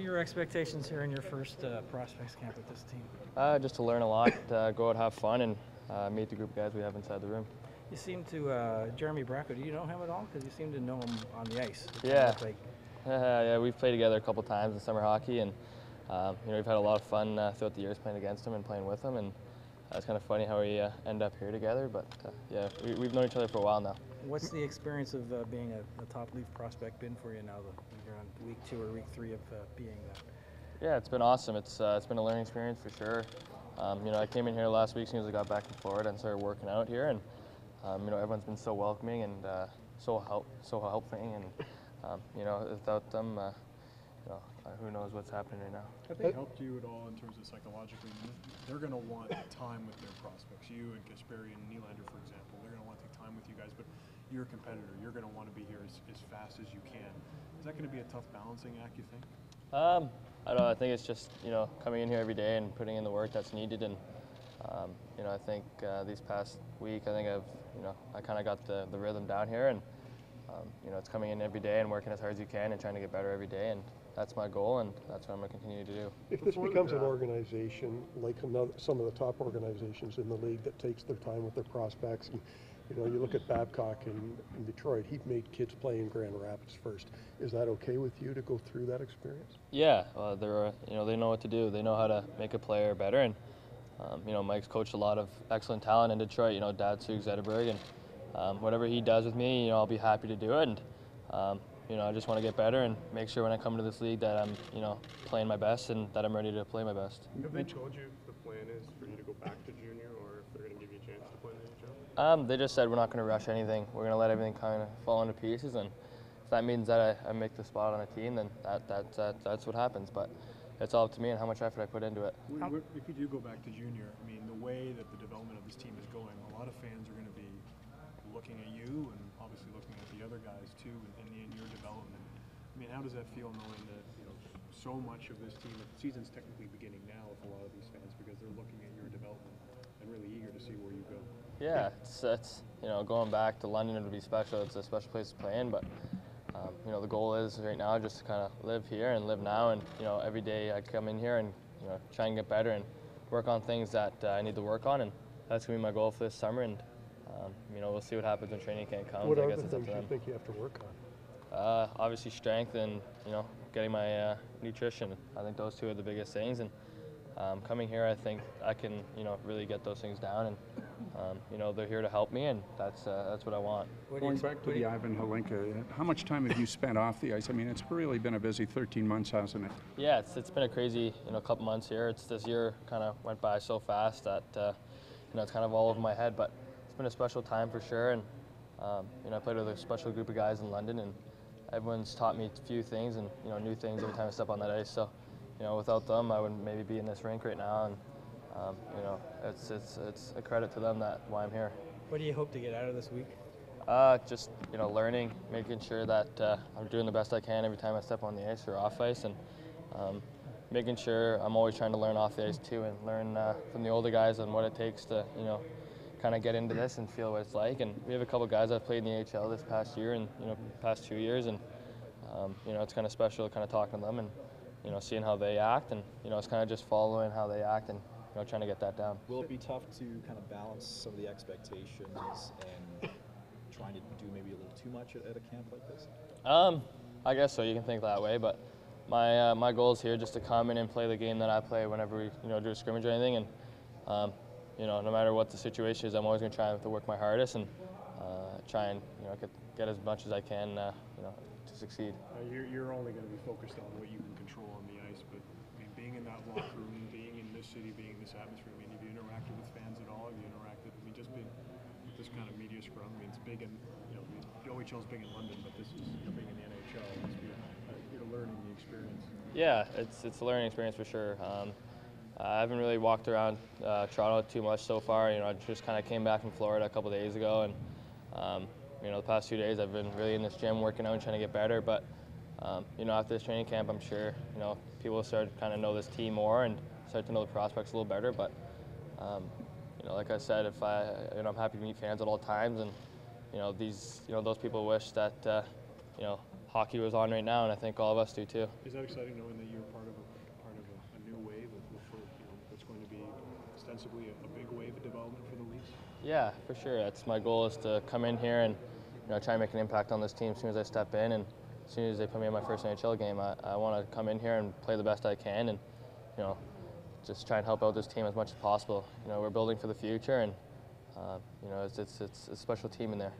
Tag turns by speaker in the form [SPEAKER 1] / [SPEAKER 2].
[SPEAKER 1] your expectations here in your first prospects camp with this team?
[SPEAKER 2] Just to learn a lot, go out, have fun, and meet the group of guys we have inside the room.
[SPEAKER 1] You seem to, Jeremy Bracco, do you know him at all? Because you seem to know him on the ice.
[SPEAKER 2] Yeah. Yeah, we've played together a couple times in summer hockey, and we've had a lot of fun throughout the years playing against him and playing with him, and it's kind of funny how we end up here together, but yeah, we've known each other for a while now.
[SPEAKER 1] What's the experience of being a top leaf prospect been for you now that you're on week 2 or week 3 of being that?
[SPEAKER 2] Yeah, it's been awesome. It's been a learning experience for sure. I came in here last week as soon as I got back from Florida and started working out here, and everyone's been so welcoming and so helping, and without them, who knows what's happening right now.
[SPEAKER 3] Have they helped you at all in terms of psychologically? They're going to want time with their prospects. You and Kasperi and Nylander, for example, they're going to want to take time with you guys, but you're a competitor. You're going to want to be here as fast as you can. Is that going to be a tough balancing act, you think?
[SPEAKER 2] I don't know. I think it's just, coming in here every day and putting in the work that's needed, and I think these past week, I think I kind of got the rhythm down here, and it's coming in every day and working as hard as you can and trying to get better every day, and that's my goal, and that's what I'm going to continue to do.
[SPEAKER 4] If this becomes an organization like some of the top organizations in the league that takes their time with their prospects, and you look at Babcock in Detroit, he made kids play in Grand Rapids first. Is that okay with you to go through that experience?
[SPEAKER 2] Yeah, they know what to do. They know how to make a player better, and Mike's coached a lot of excellent talent in Detroit. Dad Sug Zetterberg, and whatever he does with me, I'll be happy to do it. And I just want to get better and make sure when I come to this league that I'm playing my best and that I'm ready to play my best.
[SPEAKER 5] Have they told you if the plan is for you to go back to junior, or if they're going to give you a chance to play in the NHL?
[SPEAKER 2] They just said we're not going to rush anything. We're going to let everything kind of fall into pieces, and if that means that I make the spot on a team, then that's what happens. But it's all up to me and how much effort I put into it.
[SPEAKER 3] If you do go back to junior, I mean, the way that the development of this team is going, a lot of fans are going to be looking at you and obviously looking at the other guys too in your development. I mean, how does that feel knowing that so much of this team, the season's technically beginning now with a lot of these fans because they're looking at your development and really eager to see where you go?
[SPEAKER 2] Yeah, it's going back to London would be special. It's a special place to play in, but the goal is right now just to kind of live here and live now, and every day I come in here and try and get better and work on things that I need to work on, and that's gonna be my goal for this summer. And we'll see what happens when training camp comes.
[SPEAKER 4] What
[SPEAKER 2] I
[SPEAKER 4] are
[SPEAKER 2] guess
[SPEAKER 4] the
[SPEAKER 2] it's up
[SPEAKER 4] things
[SPEAKER 2] to them.
[SPEAKER 4] you think you have to work on?
[SPEAKER 2] Obviously strength and getting my nutrition. I think those two are the biggest things, and coming here I think I can really get those things down, and they're here to help me, and that's what I want.
[SPEAKER 6] Going back to the Ivan Holinka, how much time have you spent off the ice? I mean, it's really been a busy 13 months, hasn't it?
[SPEAKER 2] Yeah, it's been a crazy couple months here. This year kind of went by so fast that it's kind of all over my head, but it's been a special time for sure, and I played with a special group of guys in London, and everyone's taught me a few things and new things every time I step on that ice. So without them, I wouldn't maybe be in this rink right now, and it's a credit to them that why I'm here.
[SPEAKER 1] What do you hope to get out of this week?
[SPEAKER 2] Just learning, making sure that I'm doing the best I can every time I step on the ice or off ice, and making sure I'm always trying to learn off the ice too, and learn from the older guys on what it takes to kind of get into this and feel what it's like. And we have a couple guys that played in the AHL this past year and past 2 years, and it's kind of special kind of talking to them and seeing how they act, and it's kind of just following how they act and trying to get that down.
[SPEAKER 7] Will it be tough to kind of balance some of the expectations and trying to do maybe a little too much at a camp like this?
[SPEAKER 2] I guess so. You can think that way, but my goal is here just to come in and play the game that I play whenever we do a scrimmage or anything, and no matter what the situation is, I'm always going to try to work my hardest and try and get as much as I can to succeed.
[SPEAKER 3] You're only going to be focused on what you can control on the ice, but I mean, being in that locker room, being in this city, being in this atmosphere, I mean, have you interacted with fans at all? Have you interacted? I mean, just being with this kind of media scrum, I mean, it's big in the OHL is big in London, but this is being in the NHL. It must be learning the experience.
[SPEAKER 2] Yeah, it's a learning experience for sure. I haven't really walked around Toronto too much so far. I just kind of came back from Florida a couple days ago, and the past 2 days I've been really in this gym working out and trying to get better. But after this training camp, I'm sure people will start to kind of know this team more and start to know the prospects a little better. But like I said, if I'm happy to meet fans at all times, and those people wish that hockey was on right now, and I think all of us do too.
[SPEAKER 3] Is that exciting knowing that you're part of a new wave of that's going to be ostensibly a big wave of development for the Leafs?
[SPEAKER 2] Yeah, for sure. That's my goal, is to come in here and try and make an impact on this team as soon as I step in, and as soon as they put me in my first NHL game. I want to come in here and play the best I can, and just try and help out this team as much as possible. We're building for the future, and it's a special team in there.